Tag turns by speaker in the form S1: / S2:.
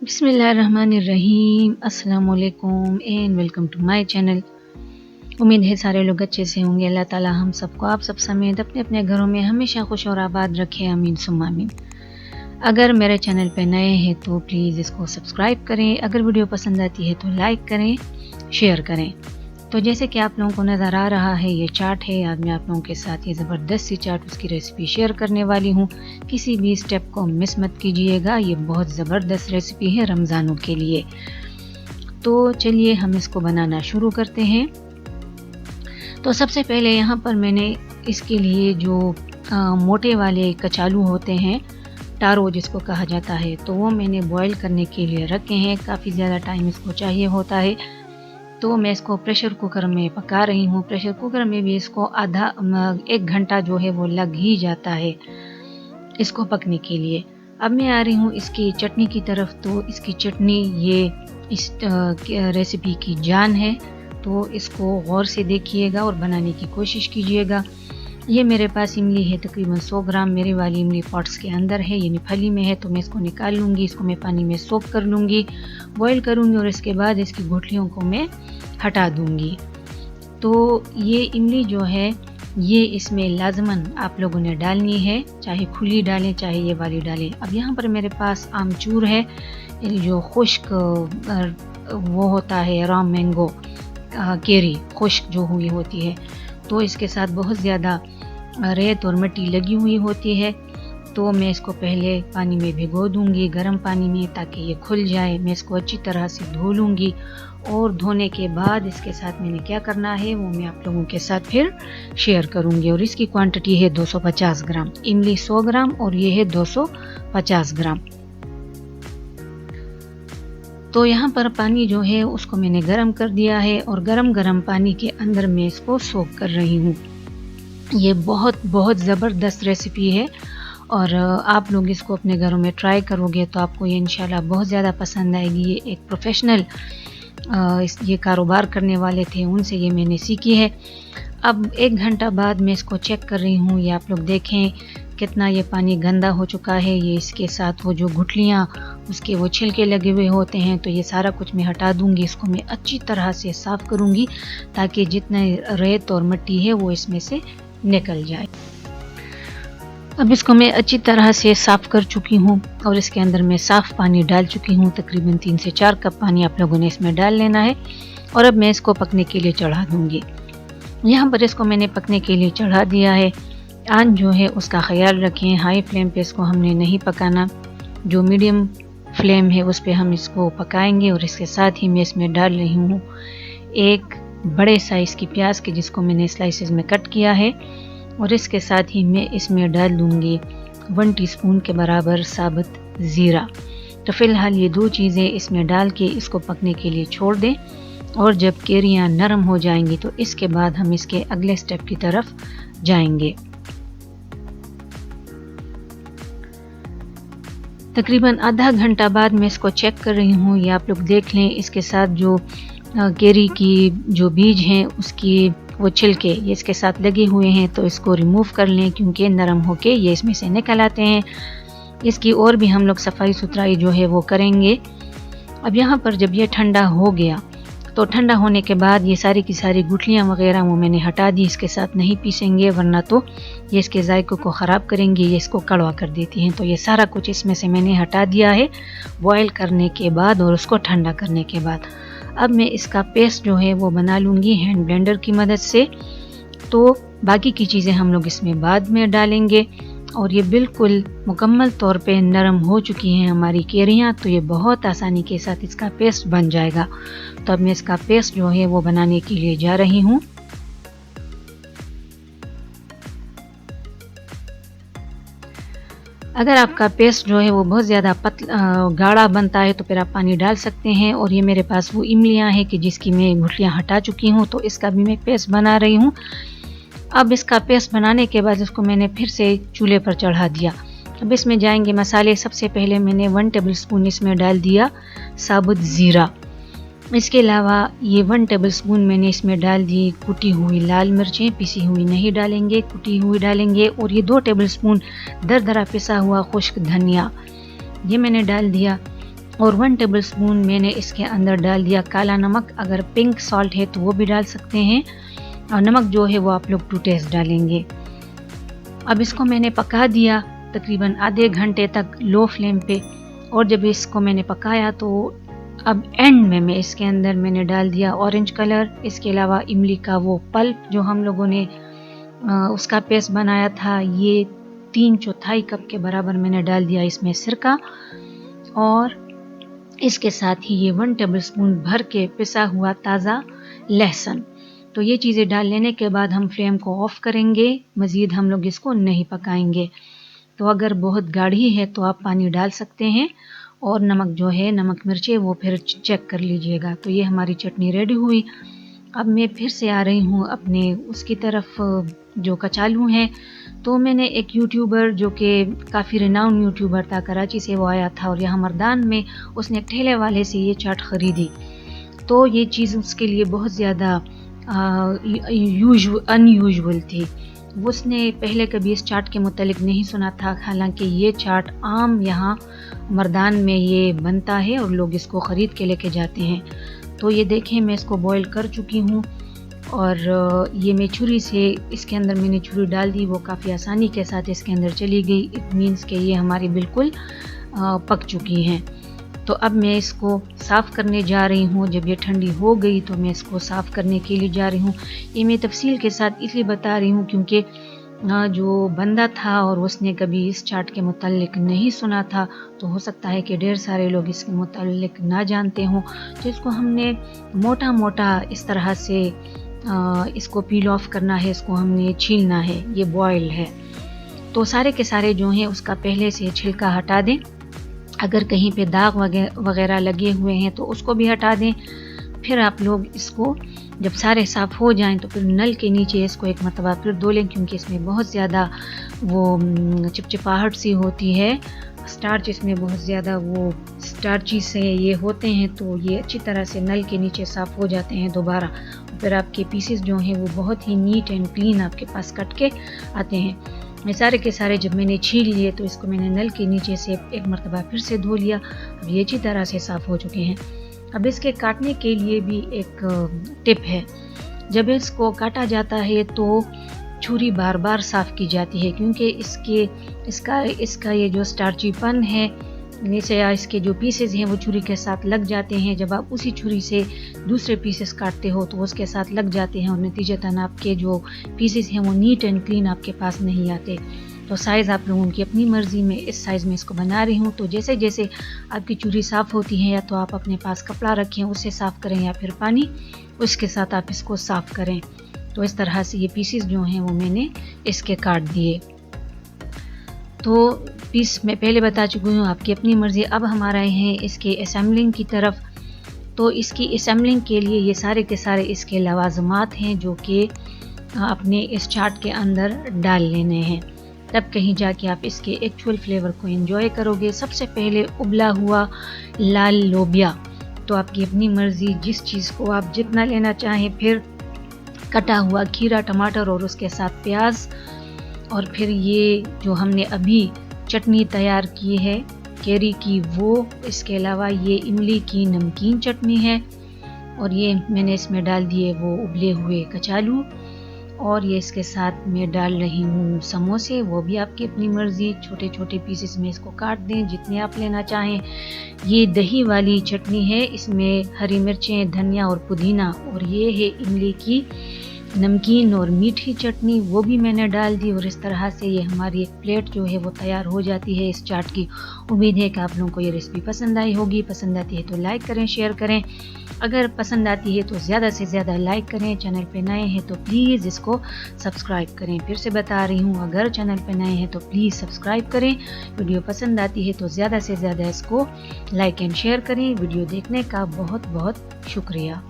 S1: बिस्मिल्लाहिर्रहमानिर्रहीम, अस्सलामुअलैकुम and welcome to my channel. उम्मीद है सारे लोग अच्छे से होंगे। अल्लाह ताला हम सबको आप सब समेत अपने अपने घरों में हमेशा खुश और आबाद रखे, आमीन सुम्मा आमीन। अगर मेरे चैनल पे नए हैं तो प्लीज़ इसको सब्सक्राइब करें। अगर वीडियो पसंद आती है तो लाइक करें, शेयर करें। तो जैसे कि आप लोगों को नज़र आ रहा है, ये चाट है। आज मैं आप लोगों के साथ ये ज़बरदस्त सी चाट, उसकी रेसिपी शेयर करने वाली हूँ। किसी भी स्टेप को मिस मत कीजिएगा, ये बहुत ज़बरदस्त रेसिपी है रमज़ानों के लिए। तो चलिए हम इसको बनाना शुरू करते हैं। तो सबसे पहले यहाँ पर मैंने इसके लिए जो मोटे वाले कचालू होते हैं, टारो जिसको कहा जाता है, तो वो मैंने बॉईल करने के लिए रखे हैं। काफ़ी ज़्यादा टाइम इसको चाहिए होता है, तो मैं इसको प्रेशर कुकर में पका रही हूँ। प्रेशर कुकर में भी इसको आधा 1 घंटा जो है वो लग ही जाता है इसको पकने के लिए। अब मैं आ रही हूँ इसकी चटनी की तरफ। तो इसकी चटनी ये इस रेसिपी की जान है, तो इसको गौर से देखिएगा और बनाने की कोशिश कीजिएगा। ये मेरे पास इमली है, तकरीबन 100 ग्राम। मेरी वाली इमली पॉट्स के अंदर है, ये फली में है, तो मैं इसको निकाल लूँगी। इसको मैं पानी में सोक कर लूँगी, बॉईल करूँगी और इसके बाद इसकी गुठलियों को मैं हटा दूँगी। तो ये इमली जो है ये इसमें लाजमन आप लोगों ने डालनी है, चाहे खुली डालें चाहे ये वाली डालें। अब यहाँ पर मेरे पास आमचूर है, जो खुश्क वो होता है, रॉ मैंगो केरी खुश्क जो हुई होती है, तो इसके साथ बहुत ज़्यादा रेत और मिट्टी लगी हुई होती है। तो मैं इसको पहले पानी में भिगो दूंगी, गर्म पानी में, ताकि ये खुल जाए। मैं इसको अच्छी तरह से धो लूँगी और धोने के बाद इसके साथ मैंने क्या करना है वो मैं आप लोगों के साथ फिर शेयर करूँगी। और इसकी क्वांटिटी है 250 ग्राम। इमली 100 ग्राम और ये है 250 ग्राम। तो यहाँ पर पानी जो है उसको मैंने गर्म कर दिया है और गरम पानी के अंदर मैं इसको सोक कर रही हूँ। ये बहुत ज़बरदस्त रेसिपी है और आप लोग इसको अपने घरों में ट्राई करोगे तो आपको ये इंशाल्लाह बहुत ज़्यादा पसंद आएगी। ये एक प्रोफेशनल ये कारोबार करने वाले थे, उनसे ये मैंने सीखी है। अब 1 घंटा बाद मैं इसको चेक कर रही हूँ। ये आप लोग देखें कितना ये पानी गंदा हो चुका है। ये इसके साथ वो जो गुठलियाँ उसके वो छिलके लगे हुए होते हैं, तो ये सारा कुछ मैं हटा दूँगी। इसको मैं अच्छी तरह से साफ़ करूँगी ताकि जितने रेत और मिट्टी है वो इसमें से निकल जाए। अब इसको मैं अच्छी तरह से साफ़ कर चुकी हूँ और इसके अंदर मैं साफ़ पानी डाल चुकी हूँ। तकरीबन 3 से 4 कप पानी आप लोगों ने इसमें डाल लेना है और अब मैं इसको पकने के लिए चढ़ा दूँगी। यहाँ पर इसको मैंने पकने के लिए चढ़ा दिया है। आंच जो है उसका ख्याल रखें, हाई फ्लेम पे इसको हमने नहीं पकाना, जो मीडियम फ्लेम है उस पर हम इसको पकाएंगे। और इसके साथ ही मैं इसमें डाल रही हूँ 1 बड़े साइज़ की प्याज की, जिसको मैंने स्लाइसेस में कट किया है। और इसके साथ ही मैं इसमें डाल दूँगी 1 टीस्पून के बराबर साबुत ज़ीरा। तो फ़िलहाल ये 2 चीज़ें इसमें डाल के इसको पकने के लिए छोड़ दें। और जब केरियाँ नरम हो जाएंगी तो इसके बाद हम इसके अगले स्टेप की तरफ जाएंगे। तकरीबन आधा घंटा बाद मैं इसको चेक कर रही हूँ। ये आप लोग देख लें, इसके साथ जो केरी की जो बीज हैं उसकी वो छिलके ये इसके साथ लगे हुए हैं, तो इसको रिमूव कर लें क्योंकि नरम होके ये इसमें से निकल आते हैं। इसकी और भी हम लोग सफाई सुथराई जो है वो करेंगे। अब यहाँ पर जब ये ठंडा हो गया तो ठंडा होने के बाद ये सारी की सारी गुठलियाँ वगैरह वो मैंने हटा दी। इसके साथ नहीं पीसेंगे वरना तो ये इसके जायके को ख़राब करेंगे, ये इसको कड़वा कर देती हैं। तो ये सारा कुछ इसमें से मैंने हटा दिया है बॉयल करने के बाद और उसको ठंडा करने के बाद। अब मैं इसका पेस्ट जो है वो बना लूँगी हैंड ब्लेंडर की मदद से। तो बाकी की चीज़ें हम लोग इसमें बाद में डालेंगे। और ये बिल्कुल मुकम्मल तौर पे नरम हो चुकी हैं हमारी केरियाँ, तो ये बहुत आसानी के साथ इसका पेस्ट बन जाएगा। तो अब मैं इसका पेस्ट जो है वो बनाने के लिए जा रही हूँ। अगर आपका पेस्ट जो है वो बहुत ज़्यादा गाढ़ा बनता है तो फिर आप पानी डाल सकते हैं। और ये मेरे पास वो इमलियाँ हैं कि जिसकी मैं गुठलियाँ हटा चुकी हूँ, तो इसका भी मैं पेस्ट बना रही हूँ। अब इसका पेस्ट बनाने के बाद इसको मैंने फिर से चूल्हे पर चढ़ा दिया। अब इसमें जाएंगे मसाले। सबसे पहले मैंने 1 टेबलस्पून इसमें डाल दिया साबुत ज़ीरा। इसके अलावा ये 1 टेबलस्पून मैंने इसमें डाल दी कुटी हुई लाल मिर्चें, पिसी हुई नहीं डालेंगे, कुटी हुई डालेंगे। और ये 2 टेबलस्पून दरदरा पिसा हुआ खुश्क धनिया ये मैंने डाल दिया। और 1 टेबलस्पून मैंने इसके अंदर डाल दिया काला नमक। अगर पिंक सॉल्ट है तो वो भी डाल सकते हैं, और नमक जो है वो आप लोग टू टेस्ट डालेंगे। अब इसको मैंने पका दिया तकरीबन आधे घंटे तक लो फ्लेम पे। और जब इसको मैंने पकाया तो अब एंड में मैं इसके अंदर मैंने डाल दिया ऑरेंज कलर। इसके अलावा इमली का वो पल्प जो हम लोगों ने उसका पेस्ट बनाया था, ये 3/4 कप के बराबर मैंने डाल दिया इसमें सिरका। और इसके साथ ही ये 1 टेबलस्पून भर के पिसा हुआ ताज़ा लहसुन। तो ये चीज़ें डाल लेने के बाद हम फ्लेम को ऑफ करेंगे, मज़ीद हम लोग इसको नहीं पकाएंगे। तो अगर बहुत गाढ़ी है तो आप पानी डाल सकते हैं, और नमक जो है, नमक मिर्चे, वो फिर चेक कर लीजिएगा। तो ये हमारी चटनी रेडी हुई। अब मैं फिर से आ रही हूँ अपने उसकी तरफ जो कचालू हैं। तो मैंने एक यूट्यूबर जो कि काफ़ी रिनाउंड यूट्यूबर था, कराची से वो आया था, और यहाँ मर्दान में उसने एक ठेले वाले से ये चाट ख़रीदी। तो ये चीज़ उसके लिए बहुत ज़्यादा अनयूजुअल थी। उसने पहले कभी इस चाट के मुतालिक नहीं सुना था, हालांकि ये चाट आम यहाँ मर्दान में ये बनता है और लोग इसको ख़रीद के लेके जाते हैं। तो ये देखें, मैं इसको बॉईल कर चुकी हूँ, और ये मैं छुरी से इसके अंदर मैंने छुरी डाल दी, वो काफ़ी आसानी के साथ इसके अंदर चली गई। इट मीन्स कि ये हमारी बिल्कुल पक चुकी हैं। तो अब मैं इसको साफ़ करने जा रही हूँ। जब ये ठंडी हो गई तो मैं इसको साफ़ करने के लिए जा रही हूँ। ये मैं तफसील के साथ इसलिए बता रही हूँ क्योंकि जो बंदा था और उसने कभी इस चाट के मुतालिक नहीं सुना था, तो हो सकता है कि ढेर सारे लोग इसके मुतालिक ना जानते हों। तो इसको हमने मोटा मोटा इस तरह से इसको पील ऑफ करना है, इसको हमने छीलना है। ये बॉयल है तो सारे के सारे जो हैं उसका पहले से छिलका हटा दें। अगर कहीं पे दाग वगैरह लगे हुए हैं तो उसको भी हटा दें। फिर आप लोग इसको जब सारे साफ़ हो जाएं तो फिर नल के नीचे इसको एक मरतबा फिर धो लें, क्योंकि इसमें बहुत ज़्यादा वो चिपचिपाहट सी होती है। स्टार्च इसमें बहुत ज़्यादा वो स्टार्ची से ये होते हैं, तो ये अच्छी तरह से नल के नीचे साफ़ हो जाते हैं दोबारा। फिर आपके पीसेस जो हैं वो बहुत ही नीट एंड क्लीन आपके पास कट के आते हैं। ये सारे के सारे जब मैंने छील लिए तो इसको मैंने नल के नीचे से एक मरतबा फिर से धो लिया। अब ये अच्छी तरह से साफ़ हो चुके हैं। अब इसके काटने के लिए भी एक टिप है। जब इसको काटा जाता है तो छुरी बार बार साफ़ की जाती है, क्योंकि इसका ये जो स्टार्चीपन है नीचे या इसके जो पीसेस हैं वो छुरी के साथ लग जाते हैं। जब आप उसी छुरी से दूसरे पीसेस काटते हो तो उसके साथ लग जाते हैं, और नतीजतन आपके जो पीसेस हैं वो नीट एंड क्लीन आपके पास नहीं आते। तो साइज़ आप लोगों की अपनी मर्ज़ी में, इस साइज़ में इसको बना रही हूँ। तो जैसे जैसे आपकी छुरी साफ़ होती है, या तो आप अपने पास कपड़ा रखें उससे साफ़ करें, या फिर पानी उसके साथ आप इसको साफ़ करें। तो इस तरह से ये पीसेस जो हैं वो मैंने इसके काट दिए। तो पीस मैं पहले बता चुकी हूँ, आपकी अपनी मर्ज़ी। अब हम आ रहे हैं इसके असेंबलिंग की तरफ। तो इसकी असेंबलिंग के लिए ये सारे के सारे इसके लवाज़मात हैं जो कि अपने इस चाट के अंदर डाल लेने हैं, तब कहीं जाके आप इसके एक्चुअल फ्लेवर को एंजॉय करोगे। सबसे पहले उबला हुआ लाल लोबिया, तो आपकी अपनी मर्ज़ी, जिस चीज़ को आप जितना लेना चाहें। फिर कटा हुआ खीरा, टमाटर और उसके साथ प्याज, और फिर ये जो हमने अभी चटनी तैयार की है केरी की, वो। इसके अलावा ये इमली की नमकीन चटनी है, और ये मैंने इसमें डाल दिए वो उबले हुए कचालू, और ये इसके साथ मैं डाल रही हूँ समोसे। वो भी आपकी अपनी मर्ज़ी, छोटे छोटे पीसेस में इसको काट दें जितने आप लेना चाहें। ये दही वाली चटनी है, इसमें हरी मिर्चें, धनिया और पुदीना, और ये है इमली की नमकीन और मीठी चटनी, वो भी मैंने डाल दी। और इस तरह से ये हमारी एक प्लेट जो है वो तैयार हो जाती है इस चाट की। उम्मीद है कि आप लोगों को ये रेसिपी पसंद आई होगी। पसंद आती है तो लाइक करें, शेयर करें। अगर पसंद आती है तो ज़्यादा से ज़्यादा लाइक करें। चैनल पे नए हैं तो प्लीज़ इसको सब्सक्राइब करें। फिर से बता रही हूँ, अगर चैनल पे नए हैं तो प्लीज़ सब्सक्राइब करें। वीडियो पसंद आती है तो ज़्यादा से ज़्यादा इसको लाइक एंड शेयर करें। वीडियो देखने का बहुत बहुत शुक्रिया।